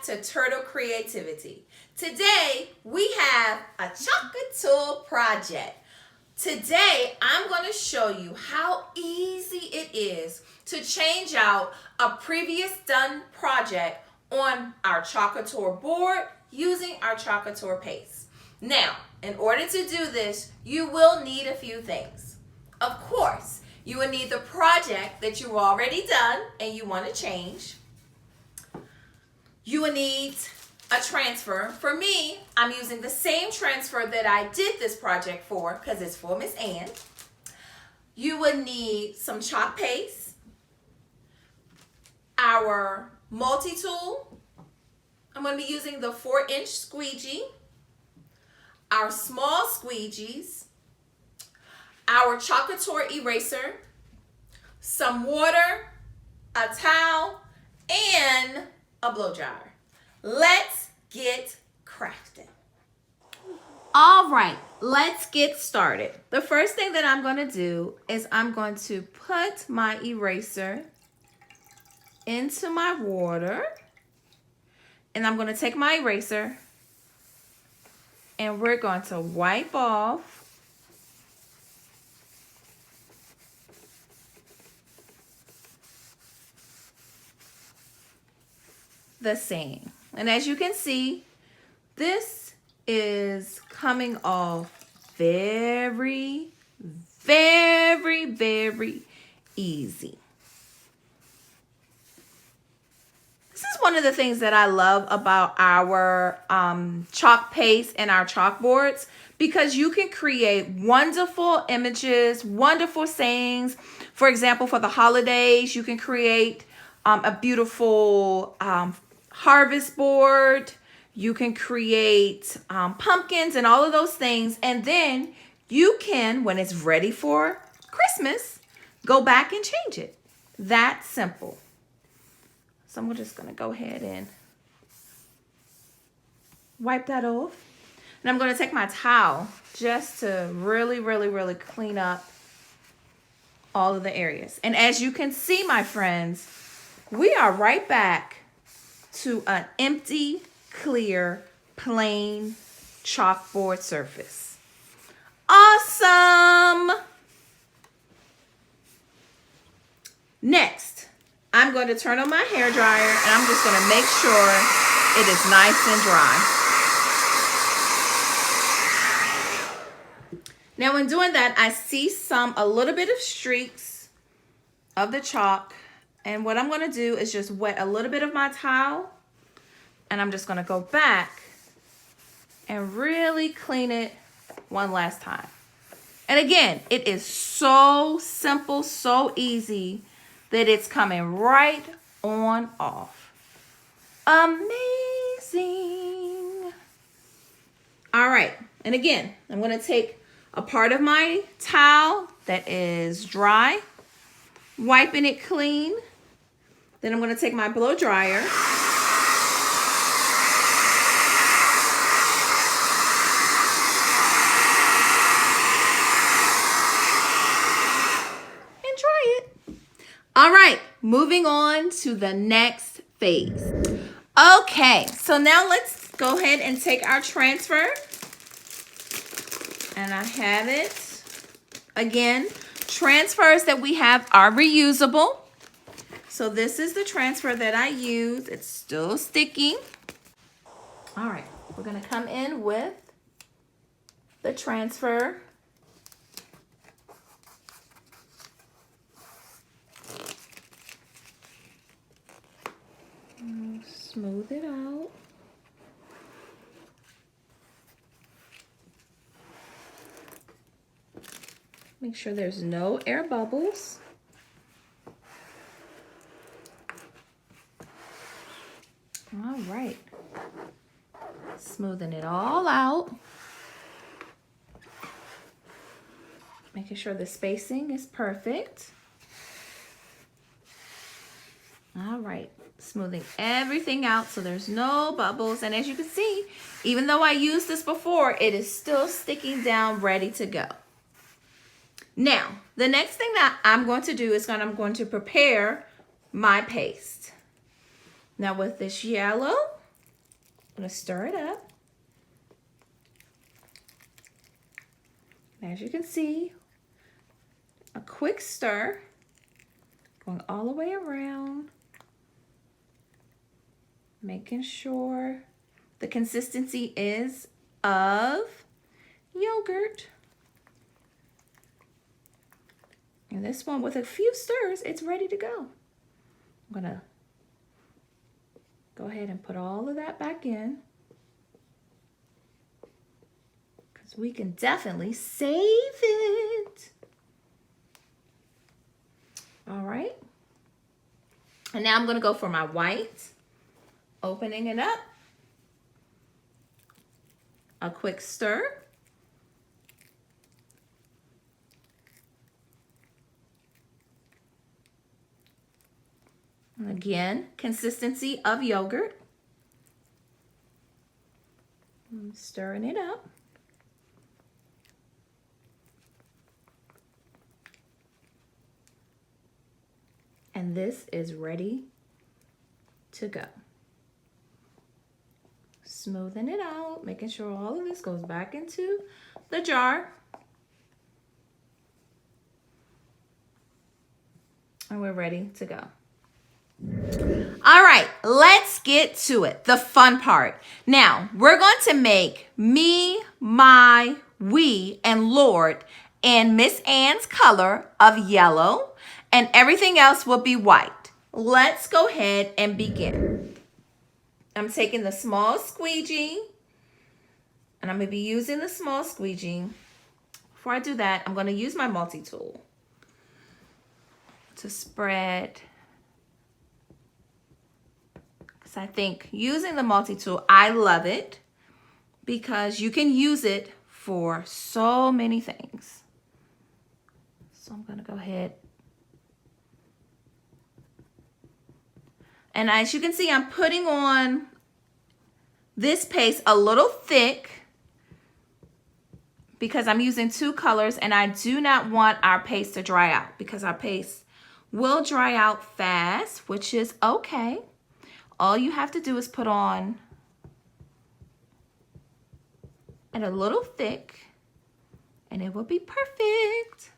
to Turtle Creativity. Today we have a Chalk Couture project. Today I'm going to show you how easy it is to change out a previous done project on our Chalk Couture board using our Chalk Couture paste. Now, in order to do this, you will need a few things. Of course, you will need the project that you've already done and you want to change. You will need a transfer. For me, I'm using the same transfer that I did this project for because it's for Miss Ann. You would need some chalk paste, our multi-tool. I'm going to be using the 4-inch squeegee, our small squeegees, our Chalk Couture eraser, some water, a towel, and a blow dryer. Let's get crafting. All right, let's get started. The first thing that I'm going to do is I'm going to put my eraser into my water, and I'm going to take my eraser and we're going to wipe off the sand. And as you can see, this is coming off very, very, very easy. This is one of the things that I love about our chalk paste and our chalkboards, because you can create wonderful images, wonderful sayings. For example, for the holidays, you can create a beautiful harvest board. You can create pumpkins and all of those things. And then you can, when it's ready for Christmas, go back and change it. That simple. So I'm just going to go ahead and wipe that off. And I'm going to take my towel just to really, really, really clean up all of the areas. And as you can see, my friends, we are right back to an empty, clear, plain chalkboard surface. Awesome! Next, I'm going to turn on my hair dryer and I'm just going to make sure it is nice and dry. Now, in doing that, I see a little bit of streaks of the chalk. And what I'm going to do is just wet a little bit of my towel. And I'm just going to go back and really clean it one last time. And again, it is so simple, so easy that it's coming right on off. Amazing. All right. And again, I'm going to take a part of my towel that is dry, wiping it clean. Then I'm going to take my blow dryer and dry it. All right, moving on to the next phase. Okay, so now let's go ahead and take our transfer. And I have it. Again, transfers that we have are reusable. So this is the transfer that I use. It's still sticky. All right, we're gonna come in with the transfer. Smooth it out. Make sure there's no air bubbles. All right, smoothing it all out. Making sure the spacing is perfect. All right, smoothing everything out so there's no bubbles. And as you can see, even though I used this before, it is still sticking down, ready to go. Now, the next thing that I'm going to do is I'm going to prepare my paste. Now with this yellow, I'm going to stir it up. As you can see, a quick stir going all the way around, making sure the consistency is of yogurt. And this one, with a few stirs, it's ready to go. I'm gonna go ahead and put all of that back in, because we can definitely save it. All right. And now I'm gonna go for my white, opening it up, a quick stir. Again, consistency of yogurt. I'm stirring it up. And this is ready to go. Smoothing it out, making sure all of this goes back into the jar. And we're ready to go. All right, let's get to it, the fun part. Now, we're going to make me, my, we, and Lord in Miss Ann's color of yellow, and everything else will be white. Let's go ahead and begin. I'm taking the small squeegee, and I'm going to be using the small squeegee. Before I do that, I'm going to use my multi-tool to spread. I think using the multi-tool, I love it because you can use it for so many things. So I'm going to go ahead. And as you can see, I'm putting on this paste a little thick because I'm using two colors, and I do not want our paste to dry out, because our paste will dry out fast, which is okay. All you have to do is put on and a little thick, and it will be perfect.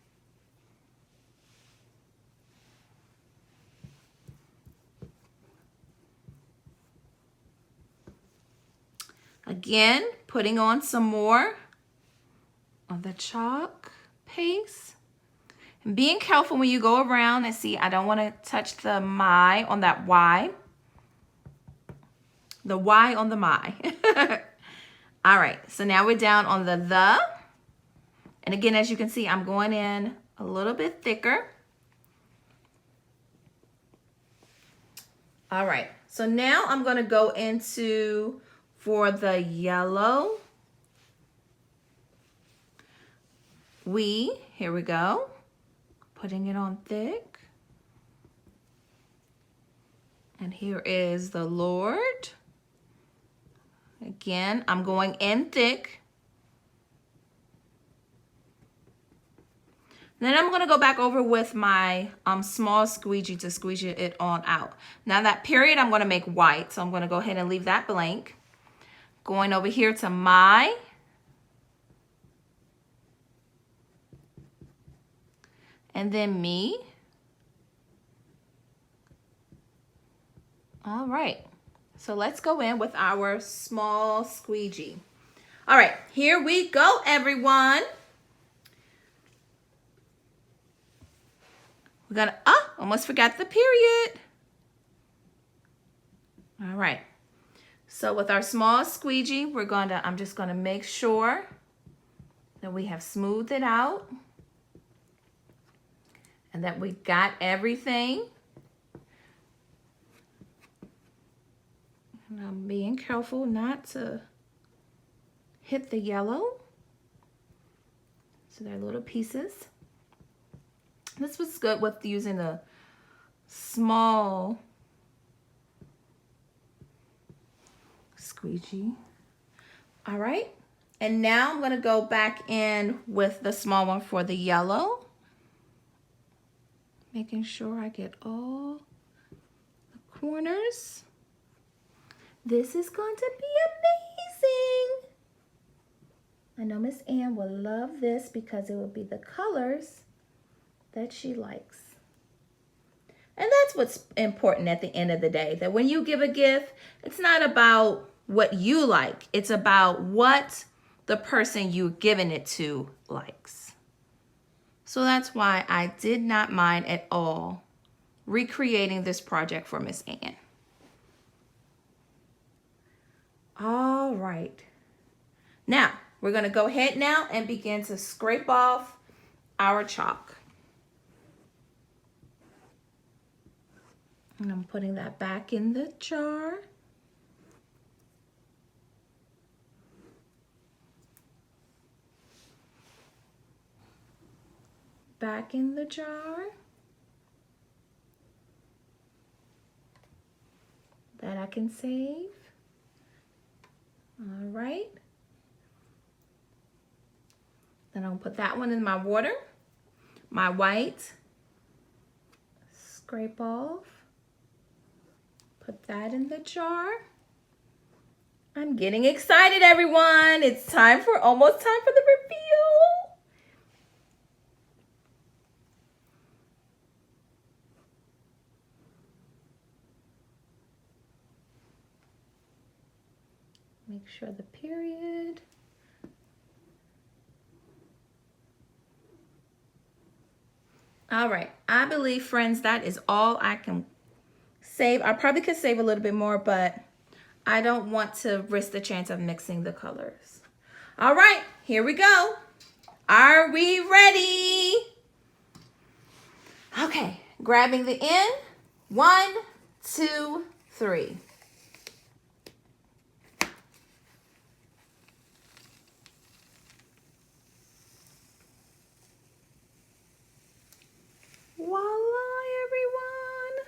Again, putting on some more of the chalk paste. And being careful when you go around, and see, I don't want to touch the my on that Y. The Y on the my. All right, so now we're down on the. And again, as you can see, I'm going in a little bit thicker. All right, so now I'm going to go into, for the yellow, here we go. Putting it on thick. And here is the Lord. Again, I'm going in thick. Then I'm going to go back over with my small squeegee to squeegee it on out. Now that period I'm going to make white, so I'm going to go ahead and leave that blank. Going over here to my. And then me. All right. So let's go in with our small squeegee. All right, here we go, everyone. We're gonna, almost forgot the period. All right. So with our small squeegee, I'm just gonna make sure that we have smoothed it out and that we got everything. And I'm being careful not to hit the yellow. So they're little pieces. This was good with using the small squeegee. All right. And now I'm going to go back in with the small one for the yellow. Making sure I get all the corners. This is going to be amazing. I know Miss Ann will love this because it will be the colors that she likes. And that's what's important at the end of the day, that when you give a gift, it's not about what you like. It's about what the person you're giving it to likes. So that's why I did not mind at all recreating this project for Miss Ann. All right. Now, we're going to go ahead now and begin to scrape off our chalk. And I'm putting that back in the jar. Back in the jar. That I can save. All right. Then I'll put that one in my water. My white. Scrape off. Put that in the jar. I'm getting excited, everyone. It's almost time for the reveal. Make sure the period. All right, I believe, friends, that is all I can save. I probably could save a little bit more, but I don't want to risk the chance of mixing the colors. All right, here we go. Are we ready? Okay, grabbing the end. 1, 2, 3. Voila, everyone.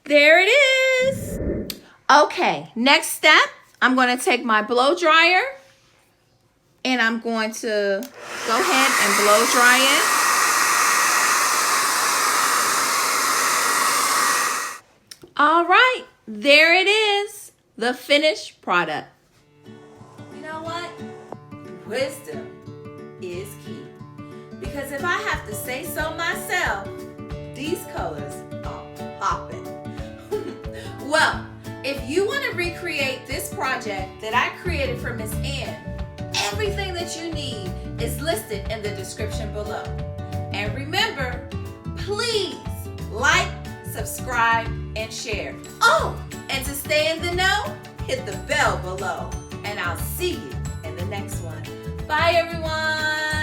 There it is. Okay, next step, I'm going to take my blow dryer and I'm going to go ahead and blow dry it. All right, there it is, the finished product. You know what? Wisdom is key. Because if I have to say so myself, these colors are popping. Well, if you want to recreate this project that I created for Miss Ann, everything that you need is listed in the description below. And remember, please like, subscribe, and share. Oh, and to stay in the know, hit the bell below. And I'll see you in the next one. Bye, everyone.